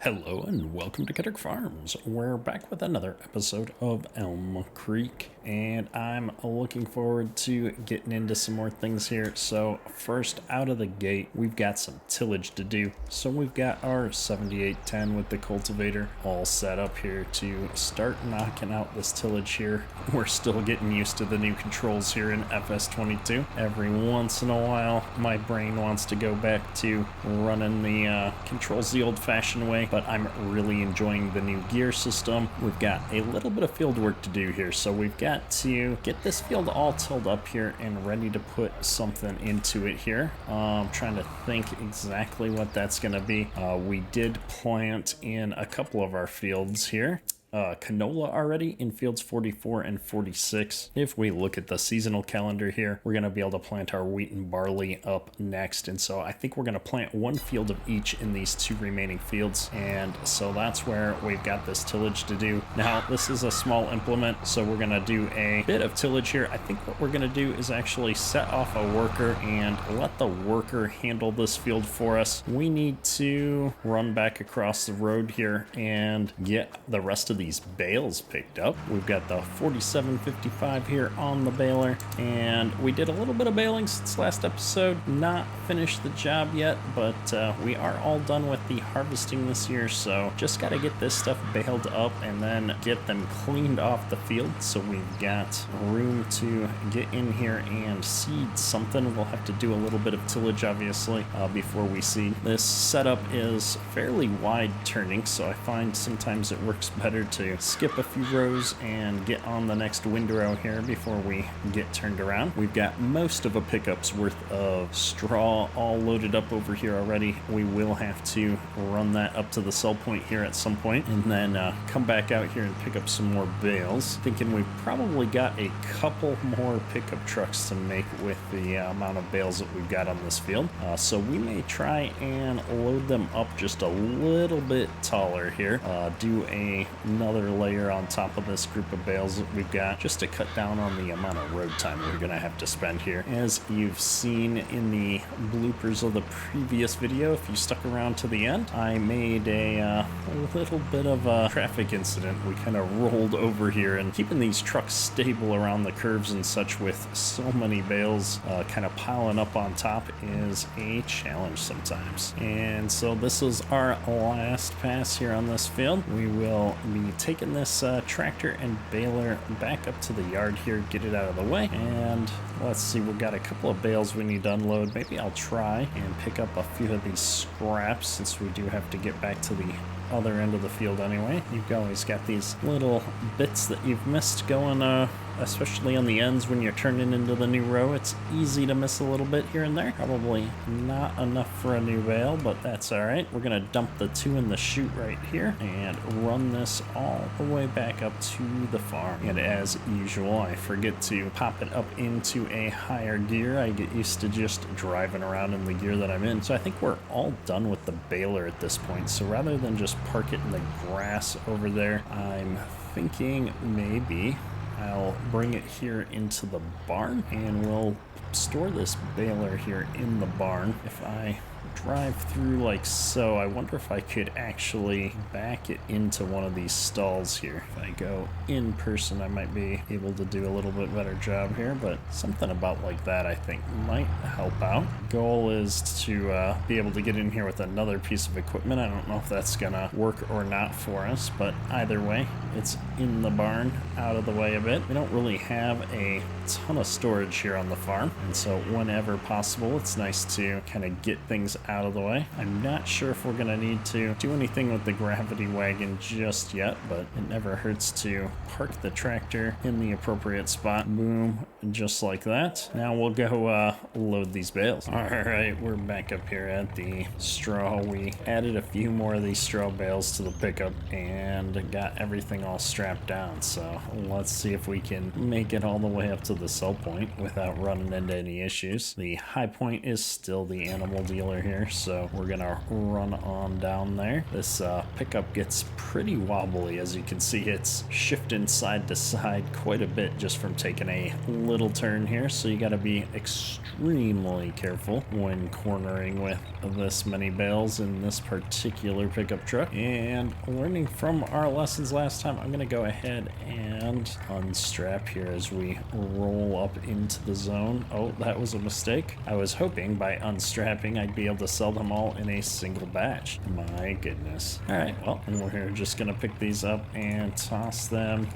Hello and welcome to Kittick Farms. We're back with another episode of Elm Creek, and I'm looking forward to getting into some more things here. So first out of the gate, we've got some tillage to do. So we've got our 7810 with the cultivator all set up here to start knocking out this tillage here. We're still getting used to the new controls here in FS22. Every once in a while, my brain wants to go back to running the controls the old-fashioned way, but I'm really enjoying the new gear system. We've got a little bit of field work to do here, so we've got to get this field all tilled up here and ready to put something into it here. Trying to think exactly what that's going to be. We did plant in a couple of our fields here. Canola already in fields 44 and 46. If we look at the seasonal calendar here, we're going to be able to plant our wheat and barley up next. And so I think we're going to plant one field of each in these two remaining fields. And so that's where we've got this tillage to do. Now, this is a small implement, so we're going to do a bit of tillage here. I think what we're going to do is actually set off a worker and let the worker handle this field for us. We need to run back across the road here and get the rest of these bales picked up. We've got the 4755 here on the baler, and we did a little bit of baling since last episode. Not finished the job yet, but we are all done with the harvesting this year, so just got to get this stuff baled up and then get them cleaned off the field so we've got room to get in here and seed something. We'll have to do a little bit of tillage obviously before we seed. This setup is fairly wide turning, so I find sometimes it works better to skip a few rows and get on the next windrow here before we get turned around. We've got most of a pickup's worth of straw all loaded up over here already. We will have to run that up to the sell point here at some point and then come back out here and pick up some more bales. Thinking we've probably got a couple more pickup trucks to make with the amount of bales that we've got on this field. So we may try and load them up just a little bit taller here. Do another layer on top of this group of bales that we've got just to cut down on the amount of road time we're gonna have to spend here. As you've seen in the bloopers of the previous video, if you stuck around to the end, I made a little bit of a traffic incident. We kind of rolled over here, and keeping these trucks stable around the curves and such with so many bales kind of piling up on top is a challenge sometimes. And so this is our last pass here on this field. We will be taking this tractor and baler back up to the yard here, get it out of the way, and let's see, we've got a couple of bales we need to unload. Maybe I'll try and pick up a few of these scraps since we do have to get back to the other end of the field anyway. You've always got these little bits that you've missed going especially on the ends when you're turning into the new row. It's easy to miss a little bit here and there. Probably not enough for a new bale, but that's all right. We're gonna dump the two in the chute right here and run this all the way back up to the farm. And as usual, I forget to pop it up into a higher gear. I get used to just driving around in the gear that I'm in. So I think we're all done with the baler at this point. So rather than just park it in the grass over there, I'm thinking maybe I'll bring it here into the barn and we'll store this baler here in the barn. If I drive through like so, I wonder if I could actually back it into one of these stalls here. If I go in person, I might be able to do a little bit better job here, but something about like that I think might help out. Goal is to be able to get in here with another piece of equipment. I don't know if that's gonna work or not for us, but either way, it's in the barn, out of the way a bit. We don't really have a ton of storage here on the farm, and so whenever possible, it's nice to kind of get things out of the way. I'm not sure if we're gonna need to do anything with the gravity wagon just yet, but it never hurts to park the tractor in the appropriate spot. Boom, just like that. Now we'll go load these bales. All right, we're back up here at the straw. We added a few more of these straw bales to the pickup and got everything all strapped down. So let's see if we can make it all the way up to the sell point without running into any issues. The high point is still the animal dealer baler here, so we're gonna run on down there. This pickup gets pretty wobbly. As you can see, it's shifting side to side quite a bit just from taking a little turn here, so you got to be extremely careful when cornering with this many bales in this particular pickup truck. And learning from our lessons last time, I'm going to go ahead and unstrap here as we roll up into the zone. Oh, that was a mistake. I was hoping by unstrapping I'd be able to sell them all in a single batch. My goodness. All right, well, we're just going to pick these up and toss them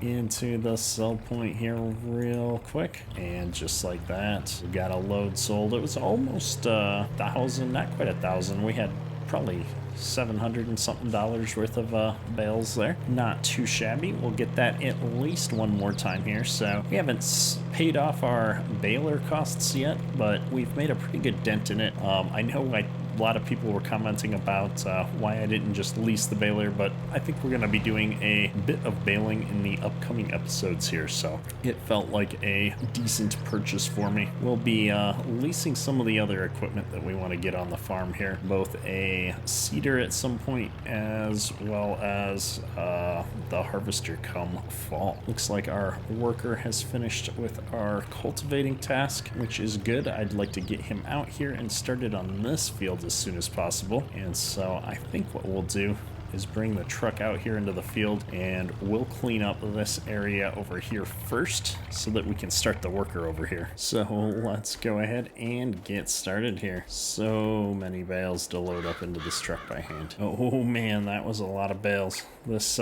into the sell point here real quick, and just like that, we got a load sold. It was almost 1,000, not quite 1,000. We had probably $700 and something worth of bales there. Not too shabby. We'll get that at least one more time here. So we haven't paid off our baler costs yet, but we've made a pretty good dent in it. I know a lot of people were commenting about why I didn't just lease the baler, but I think we're going to be doing a bit of baling in the upcoming episodes here, so it felt like a decent purchase for me. We'll be leasing some of the other equipment that we want to get on the farm here, both a seeder at some point as well as the harvester come fall. Looks like our worker has finished with our cultivating task, which is good. I'd like to get him out here and started on this field as soon as possible. And so I think what we'll do is bring the truck out here into the field, and we'll clean up this area over here first so that we can start the worker over here. So let's go ahead and get started here. So many bales to load up into this truck by hand. Oh man, that was a lot of bales. This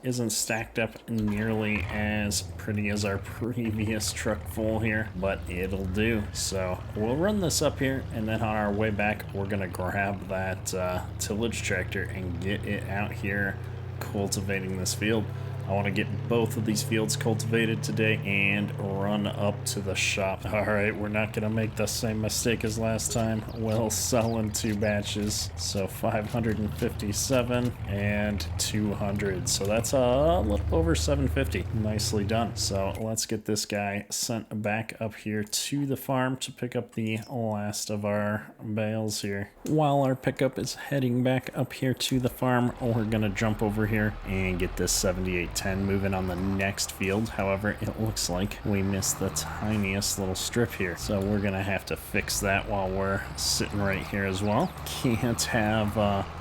isn't stacked up nearly as pretty as our previous truck full here, but it'll do. So we'll run this up here, and then on our way back, we're gonna grab that tillage tractor and get it out here cultivating this field. I want to get both of these fields cultivated today and run up to the shop. All right, we're not going to make the same mistake as last time. We'll sell in 2 batches. So 557 and 200. So that's a little over 750. Nicely done. So let's get this guy sent back up here to the farm to pick up the last of our bales here. While our pickup is heading back up here to the farm, we're going to jump over here and get this 7810 moving on the next field. However, it looks like we missed the tiniest little strip here, so we're gonna have to fix that while we're sitting right here as well. Can't have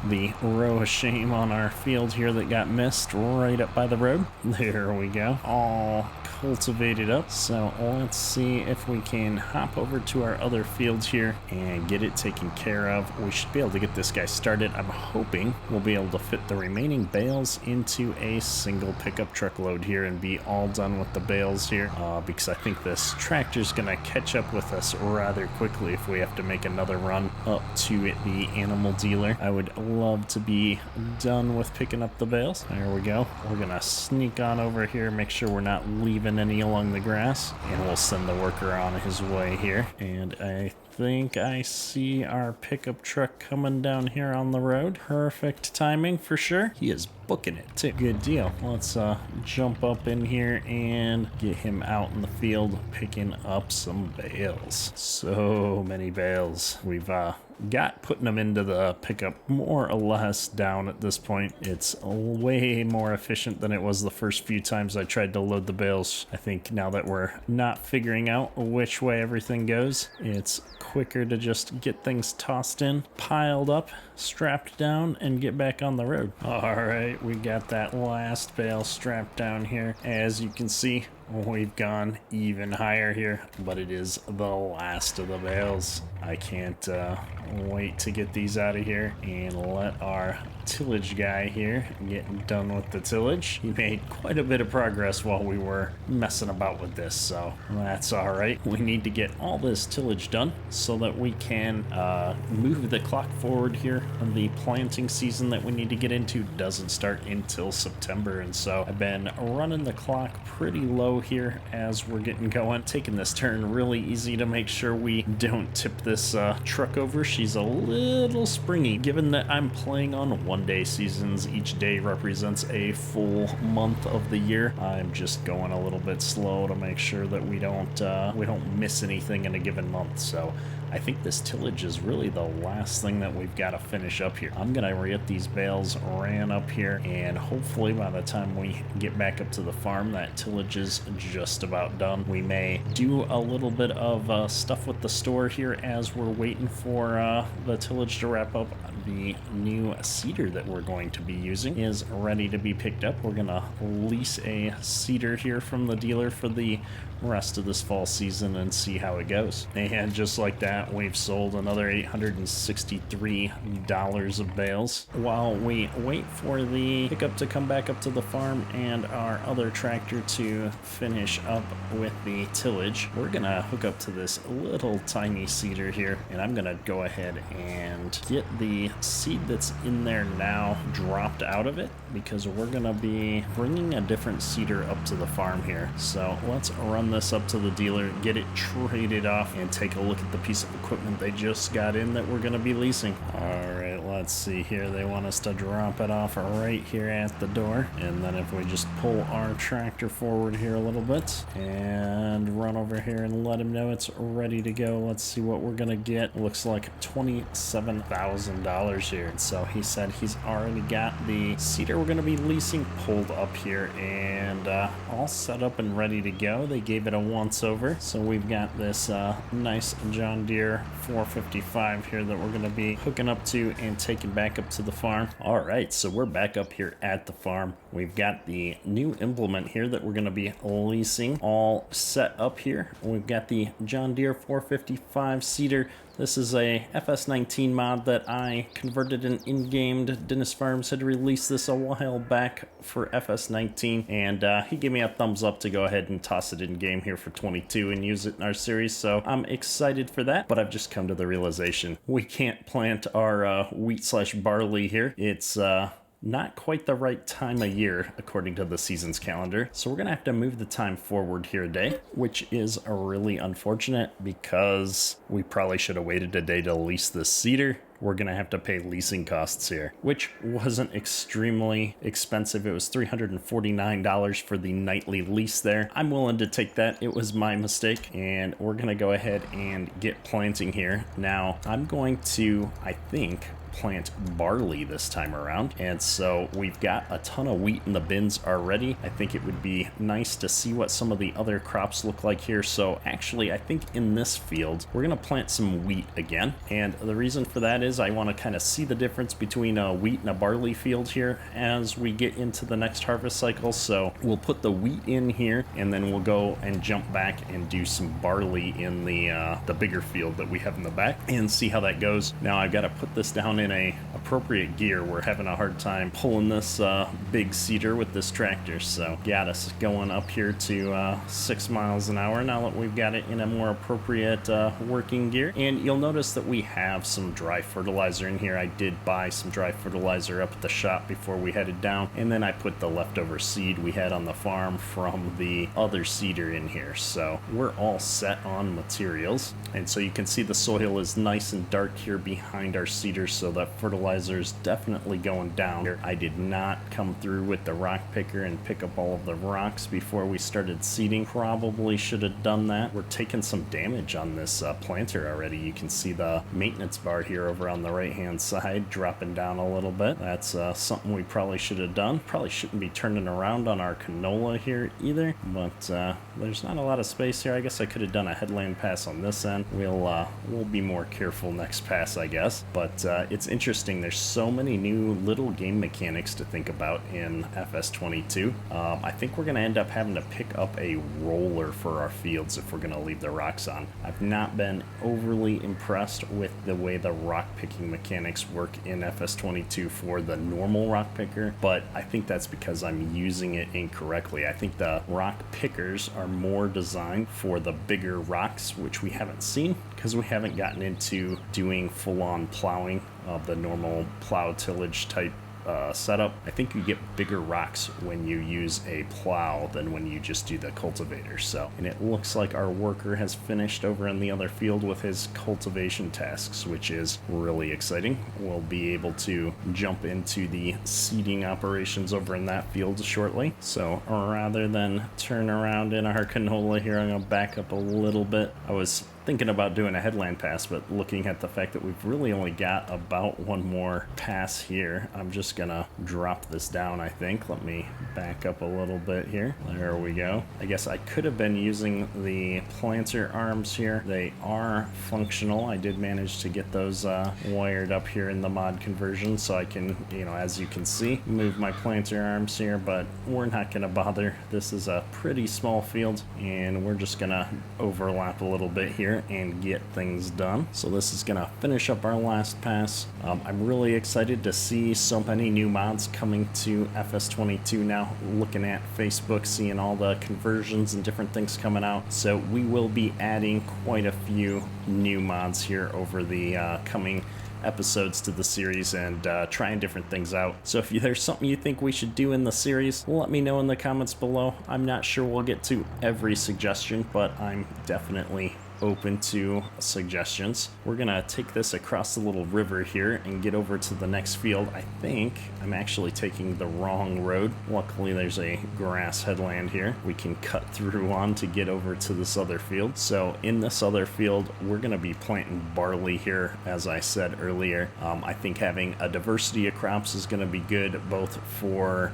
the row of shame on our field here that got missed right up by the road. There we go, all cultivated up. So let's see if we can hop over to our other field here and get it taken care of. We should be able to get this guy started. I'm hoping we'll be able to fit the remaining bales into a single pickup truck load here and be all done with the bales here, because I think this tractor's gonna catch up with us rather quickly if we have to make another run up to the animal dealer. I would love to be done with picking up the bales. There we go. We're gonna sneak on over here, make sure we're not leaving any along the grass, and we'll send the worker on his way here. And I think I see our pickup truck coming down here on the road. Perfect timing for sure. He is booking it too. Good deal. Let's jump up in here and get him out in the field picking up some bales. So many bales. We've got putting them into the pickup more or less down at this point. It's way more efficient than it was the first few times I tried to load the bales. I think now that we're not figuring out which way everything goes, it's quicker to just get things tossed in, piled up, strapped down, and get back on the road. All right, we got that last bale strapped down here. As you can see, we've gone even higher here, but it is the last of the bales. I can't wait to get these out of here and let our tillage guy here get done with the tillage. He made quite a bit of progress while we were messing about with this, so that's all right. We need to get all this tillage done so that we can move the clock forward here. The planting season that we need to get into doesn't start until September, and so I've been running the clock pretty low here as we're getting going, taking this turn really easy to make sure we don't tip this truck over. She's a little springy given that I'm playing on one 1-day seasons. Each day represents a full month of the year. I'm just going a little bit slow to make sure that we don't miss anything in a given month. So I think this tillage is really the last thing that we've got to finish up here. I'm gonna get these bales ran up here, and hopefully by the time we get back up to the farm, that tillage is just about done. We may do a little bit of stuff with the store here as we're waiting for the tillage to wrap up. The new seeder that we're going to be using is ready to be picked up. We're gonna lease a seeder here from the dealer for the rest of this fall season and see how it goes. And just like that, we've sold another $863 of bales. While we wait for the pickup to come back up to the farm and our other tractor to finish up with the tillage, we're gonna hook up to this little tiny seeder here, and I'm gonna go ahead and get the seed that's in there now dropped out of it, because we're gonna be bringing a different seeder up to the farm here. So let's run this up to the dealer, get it traded off, and take a look at the piece of equipment they just got in that we're going to be leasing. All right, let's see here. They want us to drop it off right here at the door, and then if we just pull our tractor forward here a little bit and run over here and let him know it's ready to go, let's see what we're going to get. Looks like $27,000 here. So he said he's already got the seeder we're going to be leasing pulled up here and all set up and ready to go. They gave it a once over, so we've got this nice John Deere 455 here that we're going to be hooking up to and taking back up to the farm. All right, so we're back up here at the farm. We've got the new implement here that we're going to be leasing all set up here. We've got the John Deere 455 seeder. This is a FS19 mod that I converted and in-gamed. Dennis Farms had released this a while back for FS19, and he gave me a thumbs up to go ahead and toss it in-game here for 22 and use it in our series, so I'm excited for that. But I've just come to the realization we can't plant our wheat/barley here. It's not quite the right time of year according to the season's calendar, so we're gonna have to move the time forward here a day, which is really unfortunate because we probably should have waited a day to lease this seeder. We're gonna have to pay leasing costs here, which wasn't extremely expensive. It was $349 for the nightly lease there. I'm willing to take that. It was my mistake, and we're gonna go ahead and get planting here. Now, I'm going to, I think, plant barley this time around, and so we've got a ton of wheat in the bins already. I think it would be nice to see what some of the other crops look like here. So actually, I think in this field we're gonna plant some wheat again, and the reason for that is I want to kind of see the difference between a wheat and a barley field here as we get into the next harvest cycle. So we'll put the wheat in here, and then we'll go and jump back and do some barley in the bigger field that we have in the back and see how that goes. Now I've got to put this down in a appropriate gear. We're having a hard time pulling this big seeder with this tractor, so got us going up here to 6 miles an hour now that we've got it in a more appropriate working gear. And you'll notice that we have some dry fertilizer in here. I did buy some dry fertilizer up at the shop before we headed down, and then I put the leftover seed we had on the farm from the other seeder in here. So we're all set on materials, and so you can see the soil is nice and dark here behind our seeder, so that fertilizer is definitely going down here. I did not come through with the rock picker and pick up all of the rocks before we started seeding. Probably should have done that. We're taking some damage on this planter already. You can see the maintenance bar here over on the right hand side dropping down a little bit. That's something we probably should have done. Probably shouldn't be turning around on our canola here either, but there's not a lot of space here. I guess I could have done a headland pass on this end. We'll be more careful next pass, I guess. But it's interesting. There's so many new little game mechanics to think about in FS22. I think we're going to end up having to pick up a roller for our fields if we're going to leave the rocks on. I've not been overly impressed with the way the rock picking mechanics work in FS22 for the normal rock picker, but I think that's because I'm using it incorrectly. I think the rock pickers are more designed for the bigger rocks, which we haven't seen because we haven't gotten into doing full-on plowing of the normal plow tillage type setup. I think you get bigger rocks when you use a plow than when you just do the cultivator. So, and it looks like our worker has finished over in the other field with his cultivation tasks, which is really exciting. We'll be able to jump into the seeding operations over in that field shortly. So rather than turn around in our canola here, I'm going to back up a little bit. I was thinking about doing a headland pass, but looking at the fact that we've really only got about one more pass here, I'm just gonna drop this down, I think. Let me back up a little bit here. There we go. I guess I could have been using the planter arms here. They are functional. I did manage to get those wired up here in the mod conversion, so I can, you know, as you can see, move my planter arms here, but we're not gonna bother. This is a pretty small field, and we're just gonna overlap a little bit here and get things done. So this is gonna finish up our last pass. I'm really excited to see so many new mods coming to FS22 now. Looking at Facebook, seeing all the conversions and different things coming out. So we will be adding quite a few new mods here over the coming episodes to the series and trying different things out. So if there's something you think we should do in the series, let me know in the comments below. I'm not sure we'll get to every suggestion, but I'm definitely open to suggestions. We're gonna take this across the little river here and get over to the next field. I think I'm actually taking the wrong road. Luckily there's a grass headland here we can cut through on to get over to this other field. So in this other field we're gonna be planting barley here, as I said earlier. I think having a diversity of crops is gonna be good, both for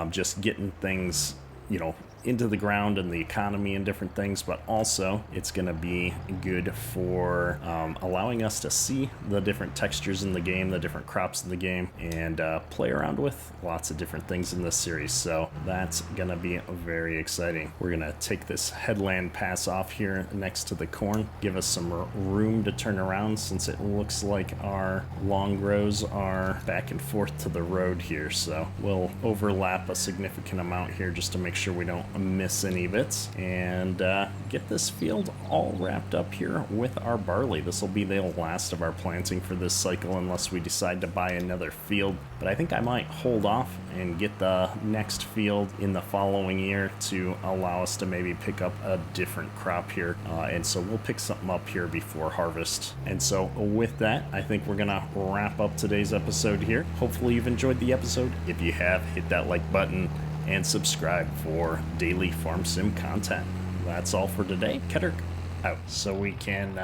just getting things, you know, into the ground and the economy and different things, but also it's going to be good for allowing us to see the different textures in the game, the different crops in the game, and play around with lots of different things in this series. So that's going to be very exciting. We're going to take this headland pass off here next to the corn, give us some room to turn around since it looks like our long rows are back and forth to the road here. So we'll overlap a significant amount here just to make sure we don't miss any bits, and get this field all wrapped up here with our barley. This will be the last of our planting for this cycle unless we decide to buy another field, but I think I might hold off and get the next field in the following year to allow us to maybe pick up a different crop here, and so we'll pick something up here before harvest. And so with that, I think we're gonna wrap up today's episode here. Hopefully you've enjoyed the episode. If you have, hit that like button and subscribe for daily farm sim content. That's all for today. Keturk out. So we can,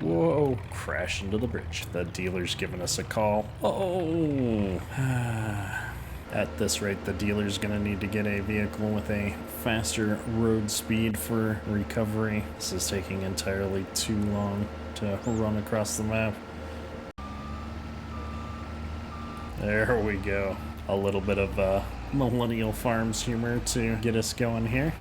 whoa, crash into the bridge. The dealer's giving us a call. Oh, at this rate, the dealer's gonna need to get a vehicle with a faster road speed for recovery. This is taking entirely too long to run across the map. There we go. A little bit of Millennial Farms humor to get us going here.